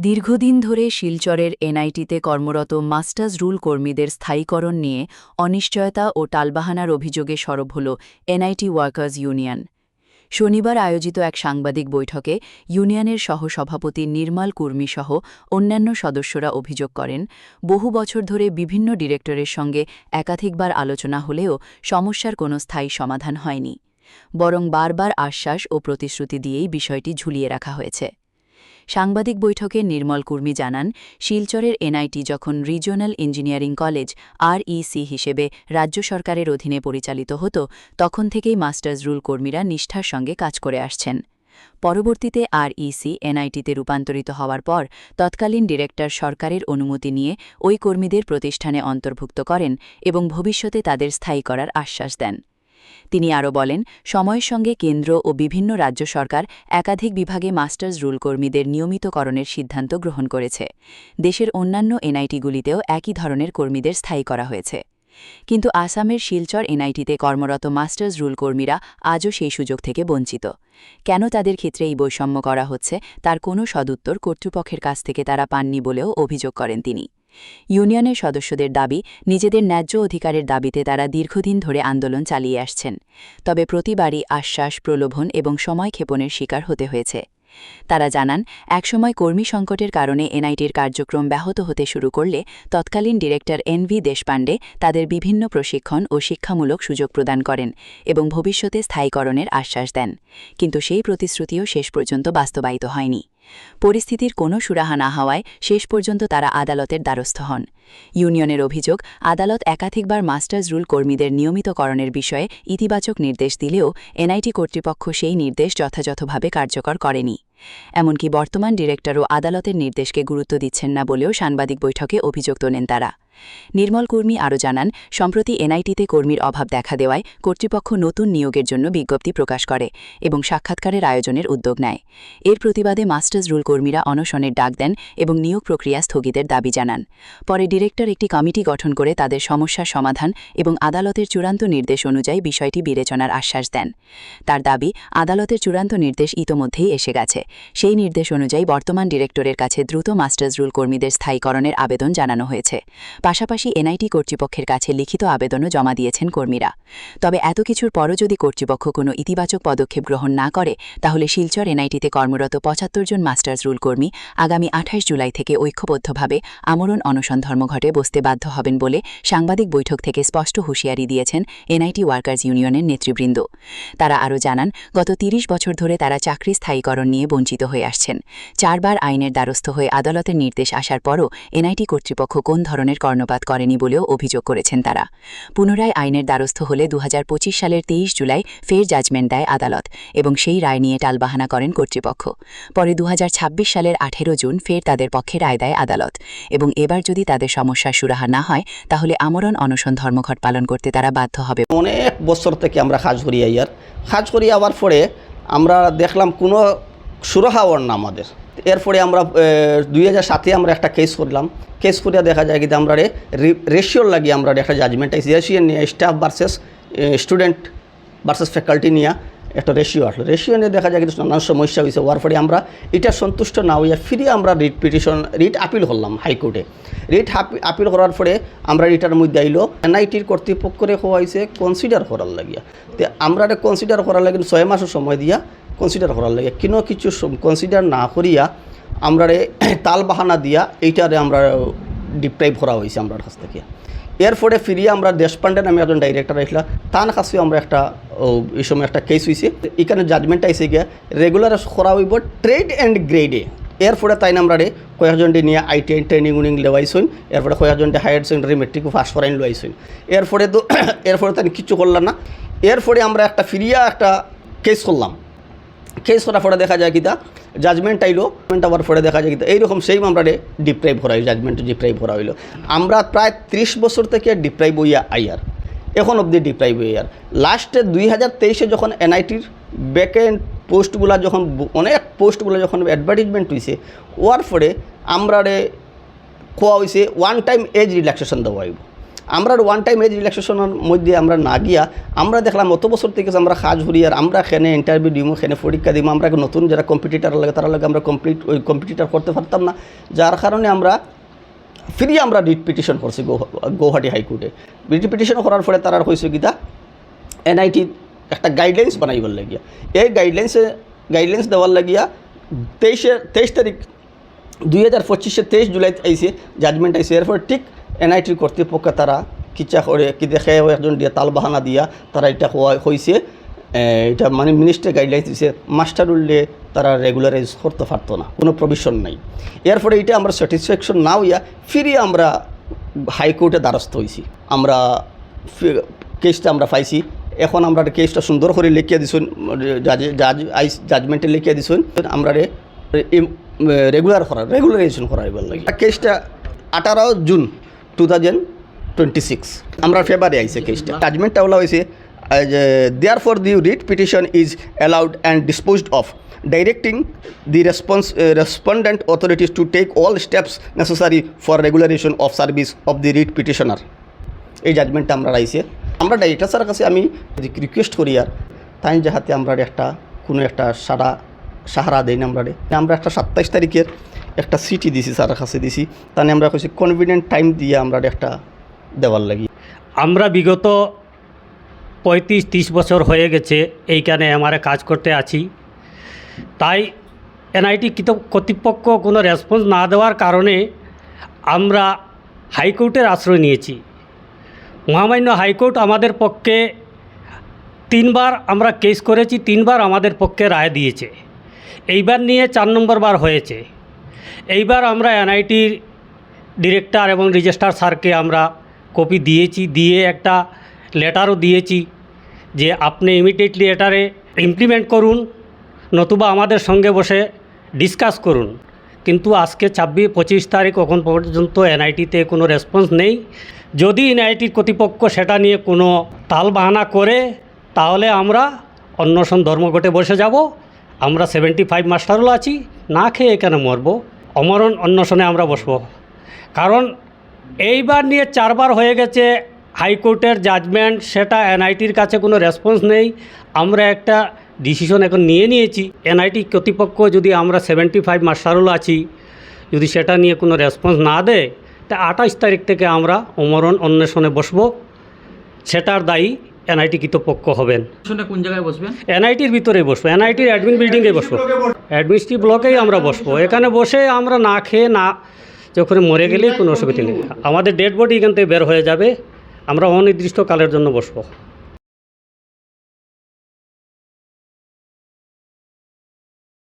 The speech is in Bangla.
দীর্ঘদিন ধরে শিলচরের এনআইটিতে কর্মরত মাস্টার্স রুল কর্মীদের স্থায়ীকরণ নিয়ে অনিশ্চয়তা ও টালবাহানার অভিযোগে সরব হল এনআইটি ওয়ার্কার্স ইউনিয়ন। শনিবার আয়োজিত এক সাংবাদিক বৈঠকে ইউনিয়নের সহসভাপতি নির্মল কুর্মি সহ অন্যান্য সদস্যরা অভিযোগ করেন, বহু বছর ধরে বিভিন্ন ডিরেক্টরের সঙ্গে একাধিকবার আলোচনা হলেও সমস্যার কোনো স্থায়ী সমাধান হয়নি, বরং বারবার আশ্বাস ও প্রতিশ্রুতি দিয়েই বিষয়টি ঝুলিয়ে রাখা হয়েছে। সাংবাদিক বৈঠকে নির্মল কুর্মি জানান, শিলচরের এনআইটি যখন রিজিওনাল ইঞ্জিনিয়ারিং কলেজ REC হিসেবে রাজ্য সরকারের অধীনে পরিচালিত হতো, তখন থেকেই মাস্টার্স রুল কর্মীরা নিষ্ঠার সঙ্গে কাজ করে আসছেন। পরবর্তীতে REC এনআইটিতে রূপান্তরিত হওয়ার পর তৎকালীন ডিরেক্টর সরকারের অনুমতি নিয়ে ওই কর্মীদের প্রতিষ্ঠানে অন্তর্ভুক্ত করেন এবং ভবিষ্যতে তাদের স্থায়ী করার আশ্বাস দেন। তিনি আরও বলেন, সময়ের সঙ্গে কেন্দ্র ও বিভিন্ন রাজ্য সরকার একাধিক বিভাগে মাস্টার্স রুল কর্মীদের নিয়মিতকরণের সিদ্ধান্ত গ্রহণ করেছে। দেশের অন্যান্য এনআইটিগুলিতেও একই ধরনের কর্মীদের স্থায়ী করা হয়েছে। কিন্তু আসামের শিলচর এনআইটিতে কর্মরত মাস্টার্স রুল কর্মীরা আজও সেই সুযোগ থেকে বঞ্চিত। কেন তাদের ক্ষেত্রে এই বৈষম্য করা হচ্ছে, তার কোনো সদুত্তর কর্তৃপক্ষের কাছ থেকে তারা পাননি বলেও অভিযোগ করেন তিনি। ইউনিয়নের সদস্যদের দাবি, নিজেদের ন্যায্য অধিকারের দাবিতে তারা দীর্ঘদিন ধরে আন্দোলন চালিয়ে আসছেন, তবে প্রতিবারই আশ্বাস, প্রলোভন এবং সময়ক্ষেপণের শিকার হতে হয়েছে। তারা জানান, একসময় কর্মী সংকটের কারণে এনআইটির কার্যক্রম ব্যাহত হতে শুরু করলে তৎকালীন ডিরেক্টর NV দেশপাণ্ডে তাদের বিভিন্ন প্রশিক্ষণ ও শিক্ষামূলক সুযোগ প্রদান করেন এবং ভবিষ্যতে স্থায়ীকরণের আশ্বাস দেন, কিন্তু সেই প্রতিশ্রুতিও শেষ পর্যন্ত বাস্তবায়িত হয়নি। পরিস্থিতির কোনো সুরাহা না হওয়ায় শেষ পর্যন্ত তারা আদালতের দ্বারস্থ হন। ইউনিয়নের অভিযোগ, আদালত একাধিকবার মাস্টার্স রুল কর্মীদের নিয়মিতকরণের বিষয়ে ইতিবাচক নির্দেশ দিলেও এনআইটি কর্তৃপক্ষ সেই নির্দেশ যথাযথভাবে কার্যকর করেনি। এমনকি বর্তমান ডিরেক্টরও আদালতের নির্দেশকে গুরুত্ব দিচ্ছেন না বলেও সাংবাদিক বৈঠকে অভিযোগ তোলেন তারা। নির্মল কুর্মি আরও জানান, সম্প্রতি এনআইটিতে কর্মীর অভাব দেখা দেওয়ায় কর্তৃপক্ষ নতুন নিয়োগের জন্য বিজ্ঞপ্তি প্রকাশ করে এবং সাক্ষাৎকারের আয়োজনের উদ্যোগ নেয়। এর প্রতিবাদে মাস্টার্স রুল কর্মীরা অনশনের ডাক দেন এবং নিয়োগ প্রক্রিয়া স্থগিতের দাবি জানান। পরে ডিরেক্টর একটি কমিটি গঠন করে তাদের সমস্যার সমাধান এবং আদালতের চূড়ান্ত নির্দেশ অনুযায়ী বিষয়টি বিবেচনার আশ্বাস দেন। তার দাবি, আদালতের চূড়ান্ত নির্দেশ ইতোমধ্যেই এসে গেছে। সেই নির্দেশ অনুযায়ী বর্তমান ডিরেক্টরের কাছে দ্রুত মাস্টার্স রুল কর্মীদের স্থায়ীকরণের আবেদন জানানো হয়েছে। পাশাপাশি এনআইটি কর্তৃপক্ষের কাছে লিখিত আবেদনও জমা দিয়েছেন কর্মীরা। তবে এত কিছুর পরও যদি কর্তৃপক্ষ কোনো ইতিবাচক পদক্ষেপ গ্রহণ না করে, তাহলে শিলচর এনআইটিতে কর্মরত ৭৫ জন মাস্টার্স রুল কর্মী আগামী ২৮ জুলাই থেকে ঐক্যবদ্ধভাবে আমরণ অনশন ধর্মঘটে বসতে বাধ্য হবেন বলে সাংবাদিক বৈঠক থেকে স্পষ্ট হুঁশিয়ারি দিয়েছেন এনআইটি ওয়ার্কার্স ইউনিয়নের নেতৃবৃন্দ। তারা আরও জানান, গত ৩০ বছর ধরে তারা চাকরি স্থায়ীকরণ নিয়ে বঞ্চিত হয়ে আসছেন। ৪ বার আইনের দ্বারস্থ হয়ে আদালতের নির্দেশ আসার পরও এনআইটি কর্তৃপক্ষ কোন ধরনের কর্ণপাত করেনি বলেও অভিযোগ করেছেন তারা। পুনরায় আইনের দ্বারস্থ হলে ২০২৫ সালের ২৩ জুলাই ফের জাজমেন্ট দেয় আদালত এবং সেই রায় নিয়ে টালবাহানা করেন কর্তৃপক্ষ। পরে ২০২৬ সালের ১৮ জুন ফের তাদের পক্ষে রায় দেয় আদালত এবং এবার যদি তাদের সমস্যার সুরাহা না হয়, তাহলে আমরণ অনশন ধর্মঘট পালন করতে তারা বাধ্য হবে। অনেক বছর থেকে আমরা কাজ করি কাজ করি আবার পরে আমরা দেখলাম কোনো সুরাহা ওর না আমাদের। এরপরে আমরা ২০০৭ আমরা একটা কেস করলাম। কেস করিয়া দেখা যায় কিন্তু আমরা রেশিওর লাগিয়ে আমরা একটা জাজমেন্ট আইসি, রেশিও নিয়ে staff versus student versus faculty নিয়ে একটা রেশিও আসলো। রেশিও নিয়ে দেখা যায় কিন্তু নানান সমস্যা হয়েছে। হওয়ার পরে আমরা এটা সন্তুষ্ট না হইয়া ফিরে আমরা রিট আপিল করলাম হাইকোর্টে। রিট আপিল করার পরে আমরা রিটার মধ্যে আইলো এনআইটির কর্তৃপক্ষরে হওয়া হয়েছে কনসিডার করার লাগিয়া। তো আমরা কনসিডার করার লাগে ৬ মাসও সময় দিয়া কনসিডার করার লাগে, কোনো কিছু কনসিডার না করিয়া আমরা তাল বাহানা দিয়া এইটারে আমরা ডিপ্রাইভ করা হয়েছে আমরা কাছ থেকে। এরপরে ফিরিয়ে আমরা দেশপাণ্ডে নামে একজন ডাইরেক্টর আসলা, তার কাছেও আমরা একটা এই সময় একটা কেস হয়েছে। এখানে জাজমেন্ট আইসে গিয়া রেগুলার করা হইব ট্রেড অ্যান্ড গ্রেডে। এরপরে তাই আমরা কয়েকজনটি নিয়ে ITI ট্রেনিং উনিং লেওয়াইছেন। এরপরে কয়েকজনটি হায়ার সেকেন্ডারি মেট্রিকও পাস করাইন লইছেন। এরপরে তাই কিছু করলাম না। এরপরে আমরা একটা ফিরিয়া একটা কেস করলাম। কেস করার পরে দেখা যায় কিতা জাজমেন্ট আইলো, আবার পরে দেখা যায় কিতা এইরকম সেম আমরা ডিপ্রাইভ করা হইল, জাজমেন্ট ডিপ্রাইভ করা হইলো। আমরা প্রায় 30 বছর থেকে ডিপ্রাইভ হইয়া আইয়ার, এখন অবধি ডিপ্রাইভ হইয়ার। লাস্টে 2023-এ যখন এনআইটির ব্যাকএন্ড পোস্টগুলা যখন অনেক পোস্টগুলো যখন অ্যাডভার্টাইজমেন্ট হয়েছে, ওয়ার পরে আমরা কোয়া হয়েছে ওয়ান টাইম এজ রিল্যাক্সেশন দেওয়া হইব। আমরা ওয়ান টাইম এজ রিল্যাক্সেশনের মধ্যে আমরা না গিয়া আমরা দেখলাম অত বছর থেকে আমরা কাজ হরিয়ার আমরা এখানে ইন্টারভিউ দিব এখানে পরীক্ষা দিব আমরা নতুন যারা কম্পিটিটার লাগে তারা লাগে আমরা কম্পিটিটার করতে পারতাম না, যার কারণে আমরা ফিরিয়ে আমরা রিট পিটিশন করছি গৌহাটি হাইকোর্টে। রিট পিটিশন করার পরে তারা হয়েছে কিতা এনআইটি একটা গাইডলাইন্স বানাইবার লাগিয়া, এই গাইডলাইন্স দেওয়ার লাগিয়া 23 তারিখ 2025 23 জুলাই আইসে জাজমেন্ট আইসে। এরপর ঠিক এনআইটির কর্তৃপক্ষ তারা কিচ্ছা করে কি দেখে একজন দিয়ে তালবাহানা দিয়া তারা এটা হয়েছে, এটা মানে মিনিস্ট্রি গাইডলাইন্স দিছে মাস্টার উল্লে তারা রেগুলারাইজ করতে পারতো না, কোনো প্রভিশন নাই। এরপরে এটা আমরা স্যাটিসফ্যাকশন না হইয়া ফিরিয়ে আমরা হাইকোর্টে দ্বারস্থ হয়েছি, আমরা কেসটা আমরা পাইছি। এখন আমরা কেসটা সুন্দর করে লিখিয়ে দিছুন, জাজমেন্টে লিখিয়ে দিছুন আমরা রেগুলারাইজেশন করাইবার লাগে। কেসটা 18 জুন 2026 আমরা ফেব্রুয়ারি আইছে কেসটা। জাজমেন্টটা ওলা হয়েছে therefore the writ petition is allowed and disposed of, directing the respondent authorities to take all steps necessary for regularization of service of the writ petitioner। এই জাজমেন্টটা আমরা রাইছে। আমরা ডাইরেক্টর স্যারের কাছে আমি রিকোয়েস্ট করি আর তাই যাহাতে আমরা একটা কোনো একটা সাহারা দেয় না। আমরা একটা 27 তারিখের একটা চিঠি দিছি স্যারের কাছে দিছি, তাহলে আমরা কইছি কনভিনিয়েন্ট টাইম দিয়ে আমরা একটা দেওয়ার লাগি। আমরা বিগত 35-30 বছর হয়ে গেছে এইখানে এমআরএ কাজ করতে আছি, তাই এনআইটি কর্তৃপক্ষ কোনো রেসপন্স না দেওয়ার কারণে আমরা হাইকোর্টের আশ্রয় নিয়েছি। মহামান্য হাইকোর্ট আমাদের পক্ষে 3 বার আমরা কেস করেছি, 3 বার আমাদের পক্ষে রায় দিয়েছে। এইবার নিয়ে 4 নম্বর বার হয়েছে। এইবার আমরা এনআইটির ডিরেক্টর এবং রেজিস্ট্রার স্যারকে আমরা কপি দিয়েছি, দিয়ে একটা লেটারও দিয়েছি যে আপনি ইমিডিয়েটলি এটারে ইমপ্লিমেন্ট করুন, নতুবা আমাদের সঙ্গে বসে ডিসকাস করুন। কিন্তু আজকে 26-25 তারিখ এখন পর্যন্ত এনআইটিতে কোনো রেসপন্স নেই। যদি এনআইটির কর্তৃপক্ষ সেটা নিয়ে কোনো তালবাহানা করে তাহলে আমরা অন্বেষণ ধর্মঘটে বসে যাব। আমরা 75 মাস্টারও আছি, না খেয়ে এখানে মরবো, অমরণ অন্বেষণে আমরা বসবো। কারণ এইবার নিয়ে 4 বার হয়ে গেছে হাইকোর্টের জাজমেন্ট, সেটা এনআইটির কাছে কোনো রেসপন্স নেই। আমরা একটা ডিসিশন এখন নিয়েছি, এনআইটি কর্তৃপক্ষ যদি আমরা 75 মাস্টারও আছি যদি সেটা নিয়ে কোনো রেসপন্স না দেয়, তা 28 তারিখ থেকে আমরা অমরণ অন্বেষণে বসবো। সেটার দায়ী এনআইটি কর্তৃপক্ষ হবেন। কোন জায়গায় বসবেন? এনআইটির ভিতরেই বসবো, এনআইটির অ্যাডমিন বিল্ডিংয়ে বসবো, অ্যাডমিনিস্ট্রেটিভ ব্লকেই আমরা বসবো। এখানে বসে আমরা না খেয়ে না যখন মরে গেলেই কোনো অসুবিধা নেই। আমাদের ডেড বডি এখান থেকে বের হয়ে যাবে, আমরা অনির্দিষ্টকালের জন্য বসবো।